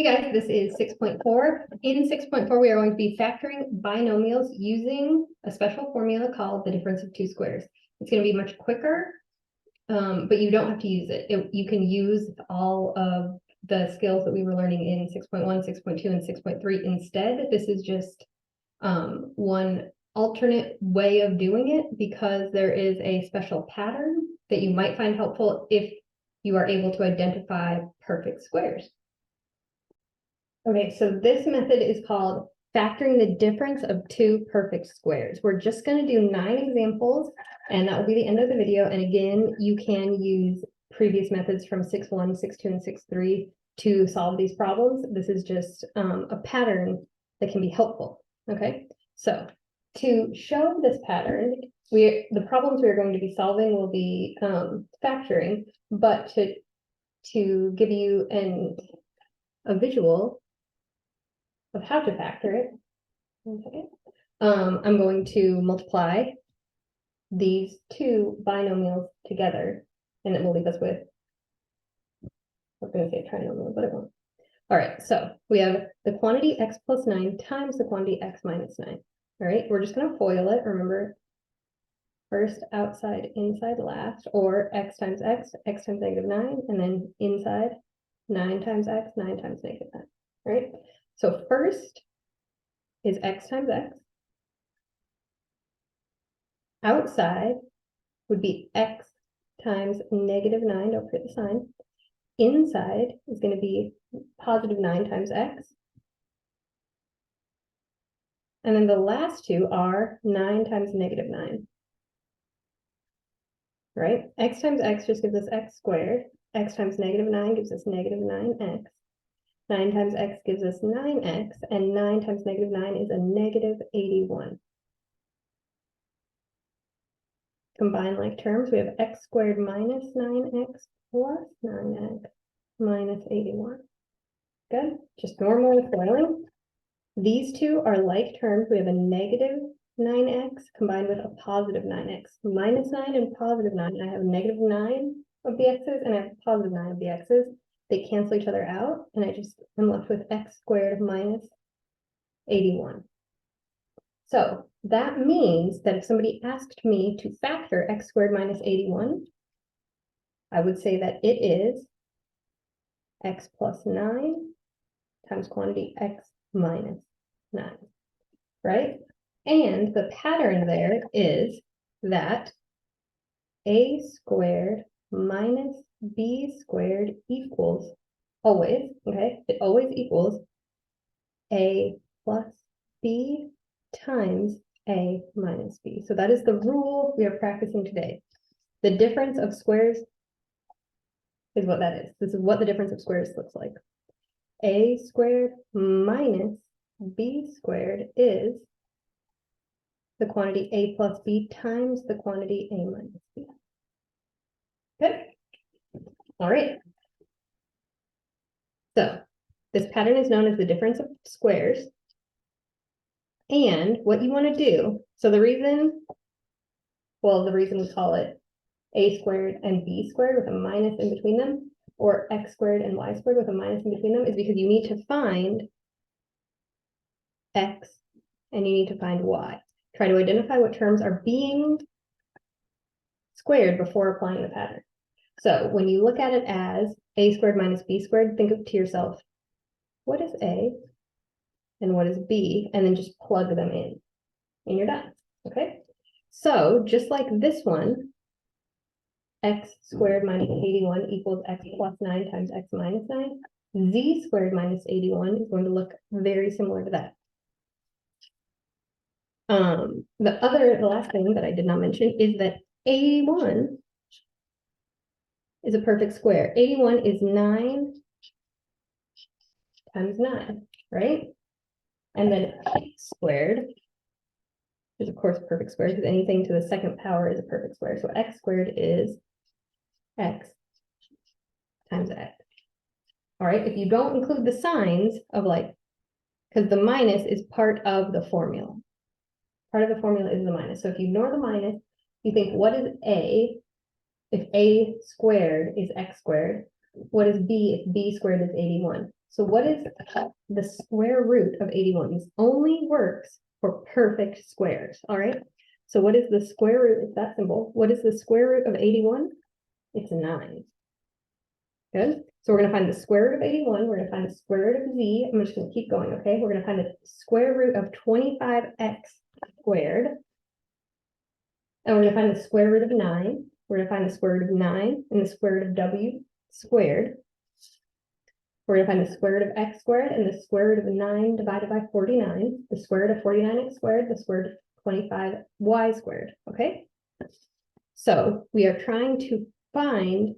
Hey guys, this is 6.4. In 6.4, we are going to be factoring binomials using a special formula called the difference of two squares. It's going to be much quicker, but you don't have to use it. You can use all of the skills that we were learning in 6.1, 6.2, and 6.3 instead. This is just one alternate way of doing it because there is a special pattern that you might find helpful if you are able to identify perfect squares. Okay, so this method is called factoring the difference of two perfect squares. We're just going to do 9 examples, and that will be the end of the video. And again, you can use previous methods from 6.1, 6.2, and 6.3 to solve these problems. This is just a pattern that can be helpful. Okay, so to show this pattern, the problems we're going to be solving will be factoring, but to give you a visual of how to factor it. Okay. I'm going to multiply these two binomials together, and it will leave us with, I'm going to say trinomial, but it won't. All right, so we have the quantity x plus 9 times the quantity x minus 9. All right, we're just going to FOIL it. Remember, first outside, inside, last, or x times x, x times negative 9, and then inside, 9 times x, 9 times negative 9. All right, so first is x times x. Outside would be x times negative 9, don't forget the sign. Inside is going to be positive 9 times x. And then the last two are 9 times negative 9. Right? X times x just gives us x squared. X times negative 9 gives us negative 9x. 9 times x gives us 9x, and 9 times negative 9 is a negative 81. Combine like terms, we have x squared minus 9x plus 9x minus 81. Good, just normal FOILing. These two are like terms. We have a negative 9x combined with a positive 9x. Minus 9 and positive 9, I have negative 9 of the x's and I have positive 9 of the x's. They cancel each other out, and I'm left with x squared minus 81. So that means that if somebody asked me to factor x squared minus 81, I would say that it is x plus 9 times quantity x minus 9, right? And the pattern there is that a squared minus b squared equals always, okay? It always equals a plus b times a minus b. So that is the rule we are practicing today. The difference of squares is what that is. This is what the difference of squares looks like. A squared minus b squared is the quantity a plus b times the quantity a minus b. Good. All right. So this pattern is known as the difference of squares. And what you want to do, so the reason we call it a squared and b squared with a minus in between them, or x squared and y squared with a minus in between them, is because you need to find x and you need to find y. Try to identify what terms are being squared before applying the pattern. So when you look at it as a squared minus b squared, think to yourself, what is a and what is b? And then just plug them in and you're done. Okay. So just like this one, x squared minus 81 equals x plus 9 times x minus 9. Z squared minus 81 is going to look very similar to that. The last thing that I did not mention is that 81 is a perfect square. 81 is 9 times 9, right? And then x squared is, of course, a perfect square because anything to the second power is a perfect square. So x squared is x times x. All right, if you don't include the signs of because the minus is part of the formula. Part of the formula is the minus. So if you ignore the minus, you think, what is a? If a squared is x squared, what is b if b squared is 81? So what is the square root of 81? This only works for perfect squares, all right? So what is the square root? It's that simple. What is the square root of 81? It's 9. Good. So we're going to find the square root of 81. We're going to find the square root of z. I'm just going to keep going, okay? We're going to find the square root of 25x squared. And we're going to find the square root of 9. We're going to find the square root of 9 and the square root of w squared. We're going to find the square root of x squared and the square root of 9 divided by 49. The square root of 49x squared, the square root of 25y squared, okay? So we are trying to find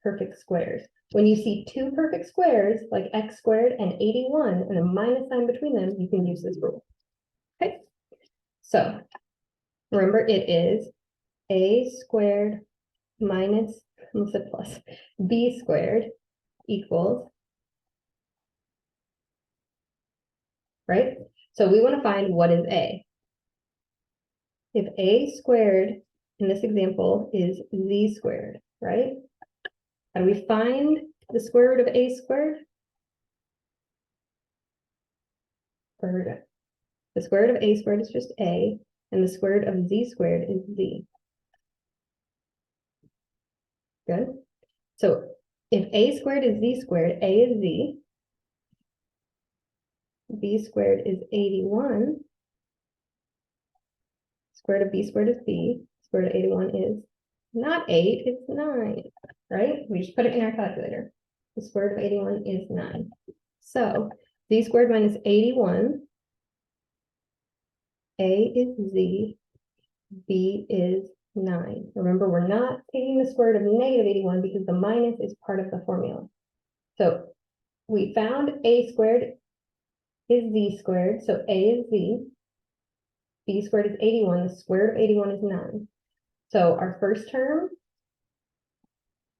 perfect squares. When you see two perfect squares, like x squared and 81, and a minus sign between them, you can use this rule. Okay, so remember it is a squared minus, let's say plus, b squared equals, right? So we want to find what is a. If a squared in this example is z squared, right? How do we find the square root of a squared? The square root of a squared is just a, and the square root of z squared is z. Good. So if a squared is z squared, a is z, b squared is 81, square root of b squared is b, square root of 81 is not 8, it's 9, right? We just put it in our calculator. The square root of 81 is 9. So z squared minus 81, a is z, b is 9. Remember, we're not taking the square root of negative 81 because the minus is part of the formula. So we found a squared is z squared, so a is z, b squared is 81, the square root of 81 is 9. So our first term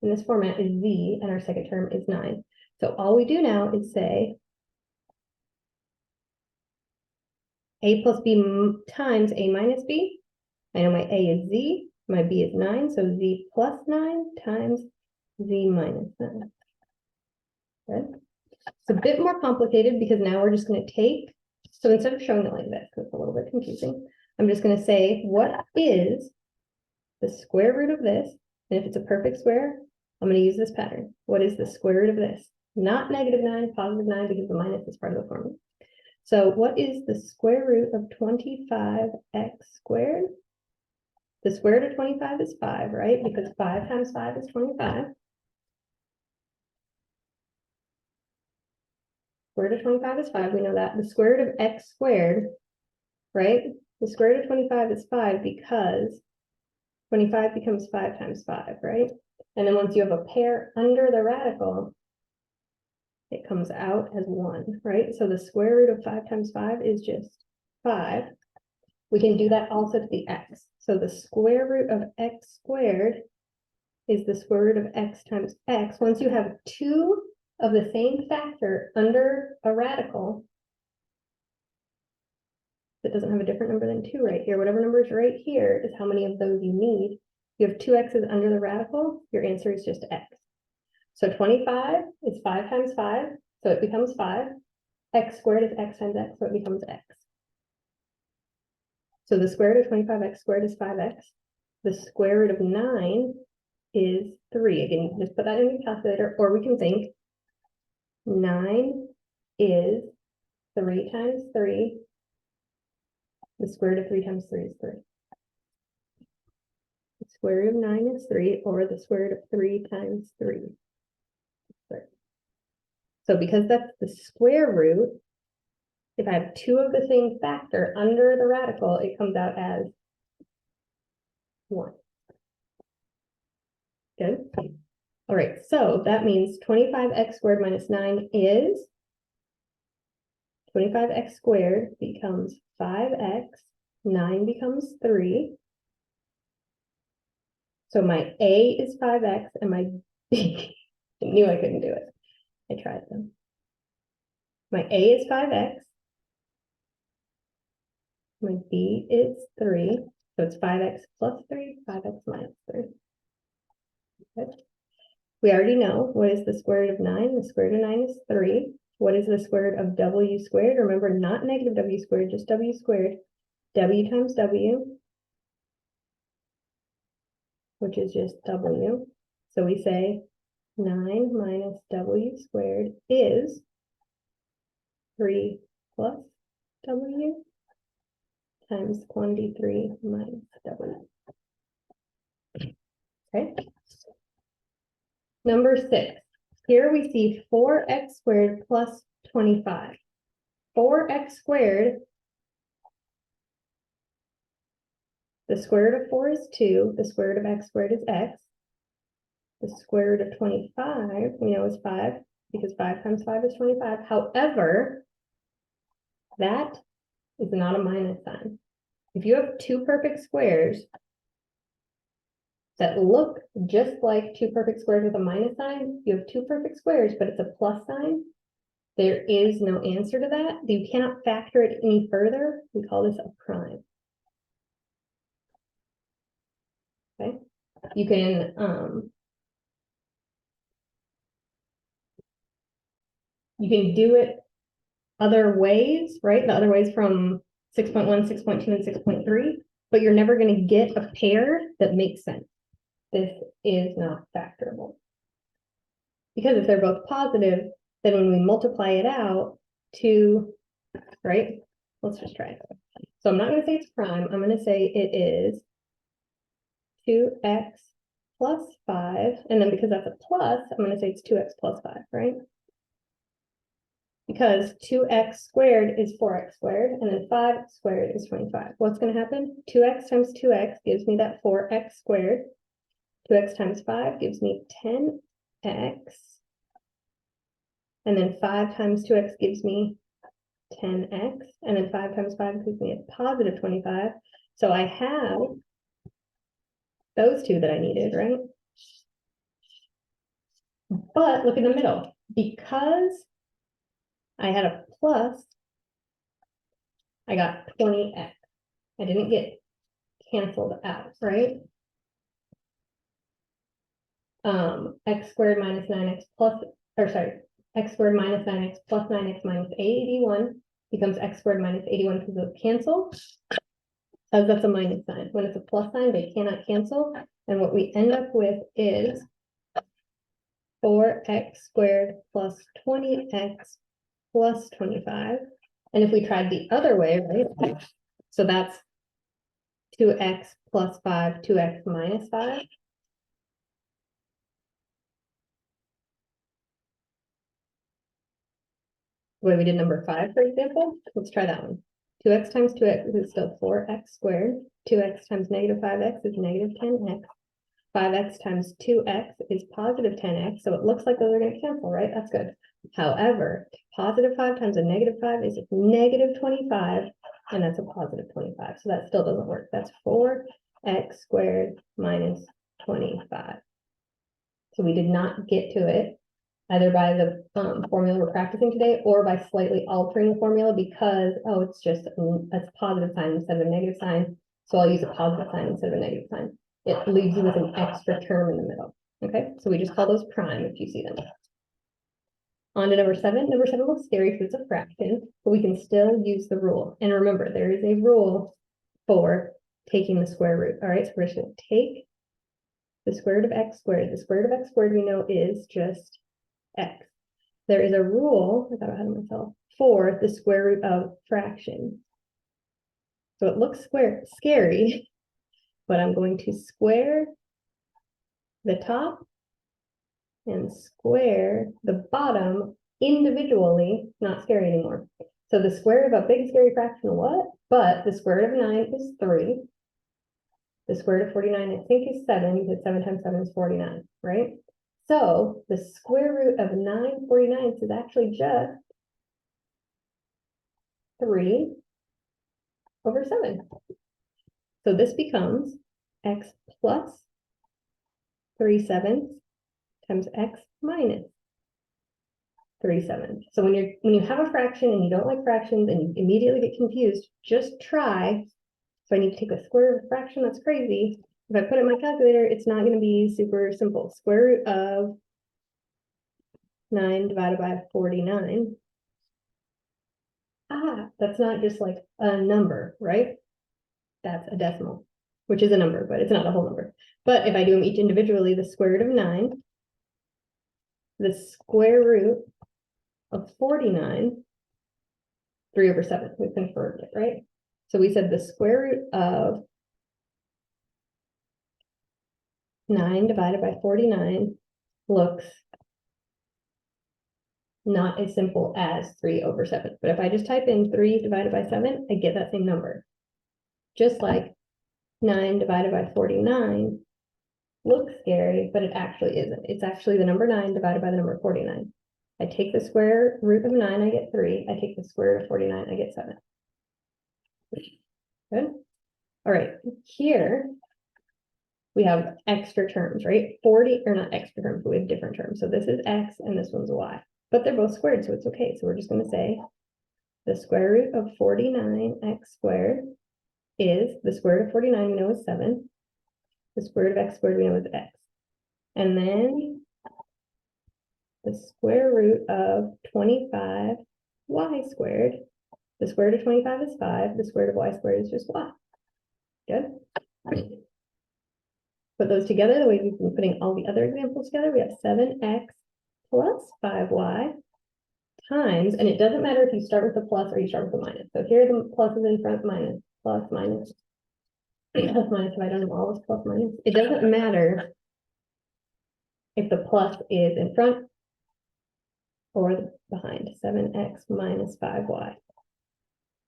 in this format is z, and our second term is 9. So all we do now is say a plus b times a minus b. I know my a is z, my b is 9, so z plus 9 times z minus 9. Good. It's a bit more complicated because now we're just going to take, so instead of showing it like this, because it's a little bit confusing, I'm just going to say, what is the square root of this? And if it's a perfect square, I'm going to use this pattern. What is the square root of this? Not negative 9, positive 9, because the minus is part of the formula. So what is the square root of 25x squared? The square root of 25 is 5, right? Because 5 times 5 is 25. Square root of 25 is 5, we know that. The square root of x squared, right? The square root of 25 is 5 because 25 becomes 5 times 5, right? And then once you have a pair under the radical, it comes out as 1, right? So the square root of 5 times 5 is just 5. We can do that also to the x. So the square root of x squared is the square root of x times x. Once you have two of the same factor under a radical that doesn't have a different number than 2 right here, whatever number is right here is how many of those you need. You have two x's under the radical, your answer is just x. So 25 is 5 times 5, so it becomes 5. X squared is x times x, so it becomes x. So the square root of 25x squared is 5x. The square root of 9 is 3. Again, you can just put that in your calculator, or we can think 9 is 3 times 3. The square root of 3 times 3 is 3. The square root of 9 is 3, or the square root of 3 times 3 is 3. So because that's the square root, if I have two of the same factor under the radical, it comes out as 1. Good. All right, so that means 25x squared minus 9 is 25x squared becomes 5x, 9 becomes 3. So my a is 5x and my b, I knew I couldn't do it. I tried them. My a is 5x. My b is 3. So it's 5x plus 3, 5x minus 3. Good. We already know what is the square root of 9. The square root of 9 is 3. What is the square root of w squared? Remember, not negative w squared, just w squared. W times w, which is just w. So we say 9 minus w squared is 3 plus w times quantity 3 minus w. Okay. Number 6. Here we see 4x squared plus 25. 4x squared, the square root of 4 is 2. The square root of x squared is x. The square root of 25, we know, is 5, because 5 times 5 is 25. However, that is not a minus sign. If you have two perfect squares that look just like two perfect squares with a minus sign, you have two perfect squares, but it's a plus sign, there is no answer to that. You cannot factor it any further. We call this a prime. Okay, you can do it other ways, right? The other ways from 6.1, 6.2, and 6.3, but you're never going to get a pair that makes sense. This is not factorable. Because if they're both positive, then when we multiply it out to, right? Let's just try it. So I'm not going to say it's prime. I'm going to say it is 2x plus 5. And then because that's a plus, I'm going to say it's 2x plus 5, right? Because 2x squared is 4x squared, and then 5x squared is 25. What's going to happen? 2x times 2x gives me that 4x squared. 2x times 5 gives me 10x. And then 5 times 2x gives me 10x. And then 5 times 5 gives me a positive 25. So I have those two that I needed, right? But look in the middle. Because I had a plus, I got 20x. I didn't get canceled out, right? X squared minus 9x plus, or sorry, x squared minus 9x plus 9x minus 81 becomes x squared minus 81 because of cancel. As that's a minus sign. When it's a plus sign, they cannot cancel. And what we end up with is 4x squared plus 20x plus 25. And if we tried the other way, right? So that's 2x plus 5, 2x minus 5. The way we did number 5, for example, let's try that one. 2x times 2x is still 4x squared. 2x times negative 5x is negative 10x. 5x times 2x is positive 10x, so it looks like those are going to cancel, right? That's good. However, positive 5 times a negative 5 is negative 25, and that's a positive 25, so that still doesn't work. That's 4x squared minus 25. So we did not get to it either by the formula we're practicing today or by slightly altering the formula because, oh, it's just a positive sign instead of a negative sign, so I'll use a positive sign instead of a negative sign. It leaves you with an extra term in the middle. Okay, so we just call those prime if you see them. On to number 7. Number 7 looks scary because it's a fraction, but we can still use the rule. And remember, there is a rule for taking the square root. All right, so we're just going to take the square root of x squared. The square root of x squared we know is just x. There is a rule, I got ahead of myself, for the square root of fractions. So it looks scary, but I'm going to square the top and square the bottom individually, not scary anymore. So the square root of a big scary fraction, what? But the square root of 9 is 3. The square root of 49, I think, is 7, because 7 times 7 is 49, right? So the square root of 9/49 is actually just 3 over 7. So this becomes x plus 3/7 times x minus 3/7. So when you have a fraction and you don't like fractions and you immediately get confused, just try. So I need to take the square root of a fraction. That's crazy. If I put it in my calculator, it's not going to be super simple. Square root of 9 divided by 49. That's not just like a number, right? That's a decimal, which is a number, but it's not a whole number. But if I do them each individually, the square root of 9, the square root of 49, 3/7, we confirmed it, right? So we said the square root of 9 divided by 49 looks not as simple as 3/7. But if I just type in 3 divided by 7, I get that same number. Just like 9 divided by 49 looks scary, but it actually isn't. It's actually the number 9 divided by the number 49. I take the square root of 9, I get 3. I take the square root of 49, I get 7. Good. All right, here we have extra terms, right? 40, or not extra terms, but we have different terms. So this is x and this one's y, but they're both squared, so it's okay. So we're just going to say the square root of 49x squared is, the square root of 49 we know is 7. The square root of x squared we know is x. And then the square root of 25y squared, the square root of 25 is 5, the square root of y squared is just y. Good. Put those together the way we've been putting all the other examples together. We have 7x plus 5y times, and it doesn't matter if you start with the plus or you start with the minus. So here the plus is in front, minus, plus, minus, plus, minus. If I don't know all this plus, minus, it doesn't matter if the plus is in front or behind. 7x minus 5y.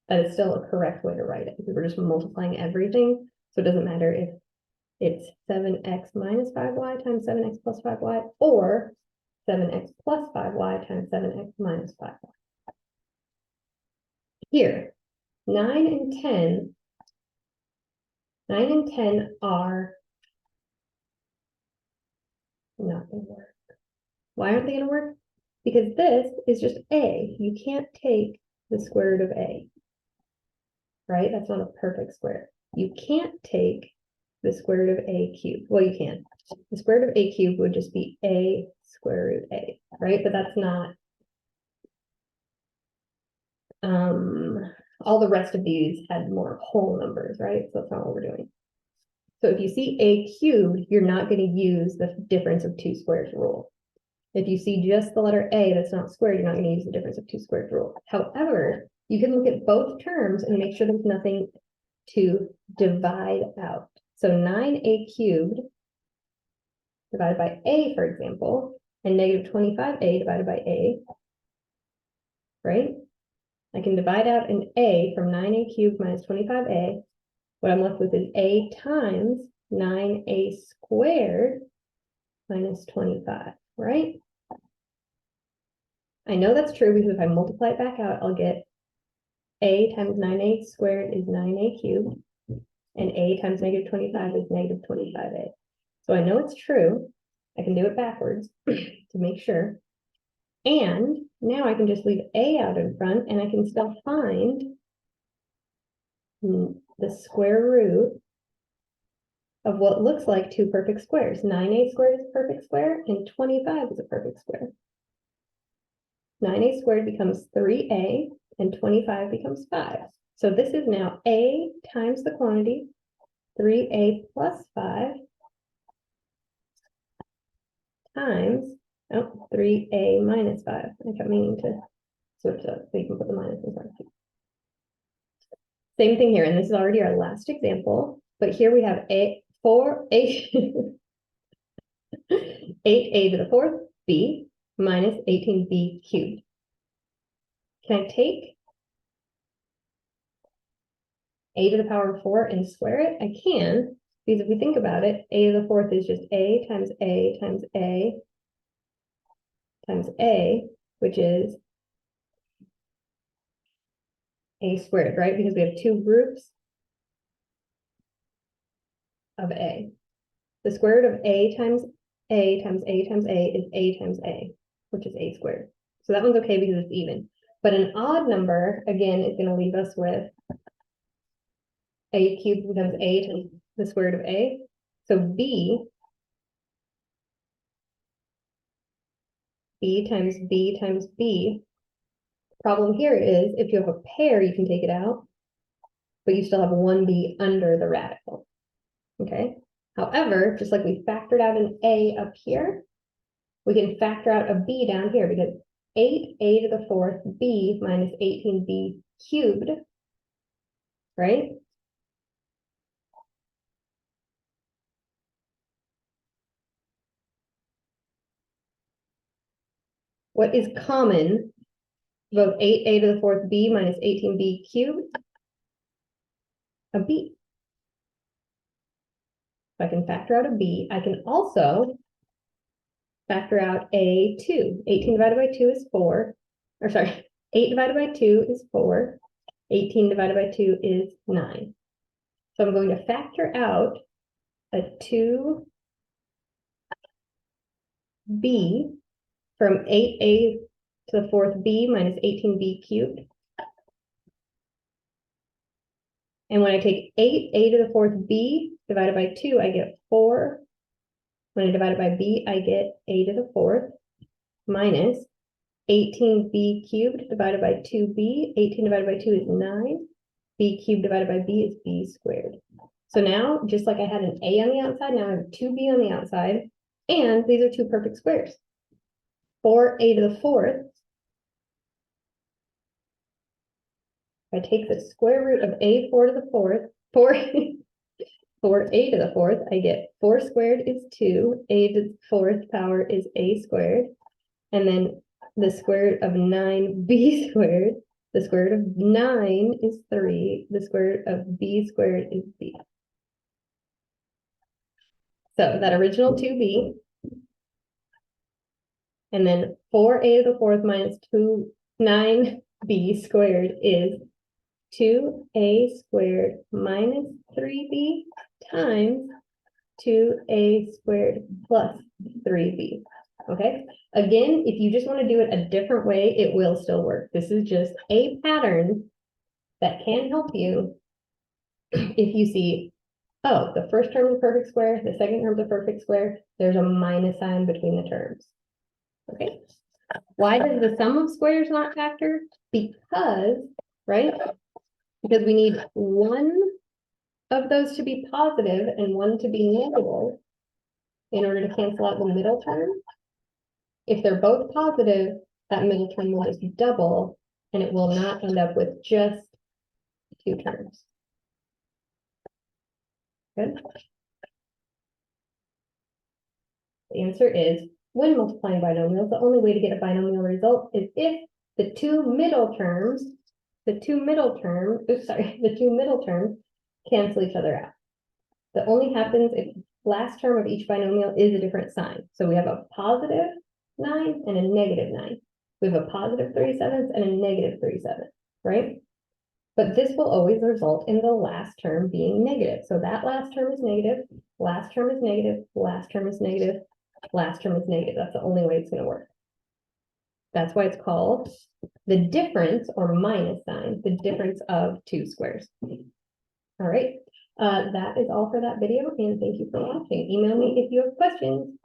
That is still a correct way to write it, because we're just multiplying everything. So it doesn't matter if it's 7x minus 5y times 7x plus 5y, or 7x plus 5y times 7x minus 5y. Here, 9 and 10 are not going to work. Why aren't they going to work? Because this is just a. You can't take the square root of a, right? That's not a perfect square. You can't take the square root of a cubed. Well, you can. The square root of a cubed would just be a square root a, right? But that's not, all the rest of these had more whole numbers, right? So that's not what we're doing. So if you see a cubed, you're not going to use the difference of 2 squares rule. If you see just the letter a that's not squared, you're not going to use the difference of 2 squares rule. However, you can look at both terms and make sure there's nothing to divide out. So 9a cubed divided by a, for example, and negative 25a divided by a, right? I can divide out an a from 9a cubed minus 25a. What I'm left with is a times 9a squared minus 25, right? I know that's true because if I multiply it back out, I'll get a times 9a squared is 9a cubed, and a times negative 25 is negative 25a. So I know it's true. I can do it backwards to make sure. And now I can just leave a out in front, and I can still find the square root of what looks like 2 perfect squares. 9a squared is a perfect square, and 25 is a perfect square. 9a squared becomes 3a, and 25 becomes 5. So this is now a times the quantity, 3a plus 5, times, 3a minus 5. I kept meaning to switch up so you can put the minus in front. Same thing here, and this is already our last example, but here we have 8a to the 4th b minus 18b cubed. Can I take a to the power of 4 and square it? I can, because if we think about it, a to the 4th is just a times a times a times a, which is a squared, right? Because we have 2 groups of a. The square root of a times a times a times a is a times a, which is a squared. So that one's okay because it's even. But an odd number, again, is going to leave us with a cubed becomes a times the square root of a. So b b times b times b. Problem here is if you have a pair, you can take it out, but you still have one b under the radical, okay? However, just like we factored out an a up here, we can factor out a b down here because 8a to the fourth b minus 18b cubed, right? What is common both 8a to the fourth b minus 18b cubed? A b. If I can factor out a b, I can also factor out a 2. 18 divided by 2 is 4. Or sorry, 8 divided by 2 is 4. 18 divided by 2 is 9. So I'm going to factor out a 2b from 8a to the fourth b minus 18b cubed. And when I take 8a to the fourth b divided by 2, I get 4. When I divide it by b, I get a to the fourth minus 18b cubed divided by 2b. 18 divided by 2 is 9. B cubed divided by b is b squared. So now, just like I had an a on the outside, now I have 2b on the outside, and these are two perfect squares. 4a to the fourth. If I take the square root of a 4 to the fourth, 4a to the fourth, I get 4 squared is 2, a to the fourth power is a squared, and then the square root of 9b squared, the square root of 9 is 3, the square root of b squared is b. So that original 2b, and then 4a to the fourth minus 9b squared is 2a squared minus 3b times 2a squared plus 3b, okay? Again, if you just want to do it a different way, it will still work. This is just a pattern that can help you if you see, oh, the first term is a perfect square, the second term is a perfect square, there's a minus sign between the terms, okay? Why does the sum of squares not factor? Because, right? Because we need one of those to be positive and one to be negative in order to cancel out the middle term. If they're both positive, that middle term will just double and it will not end up with just two terms. Good. The answer is when multiplying binomials, the only way to get a binomial result is if the two middle terms cancel each other out. That only happens if last term of each binomial is a different sign. So we have a positive 9 and a negative 9. We have a positive 3/7 and a negative 3/7, right? But this will always result in the last term being negative. So that last term is negative, last term is negative, last term is negative, last term is negative. That's the only way it's going to work. That's why it's called the difference or minus sign, the difference of two squares. All right, that is all for that video, and thank you for watching. Email me if you have questions.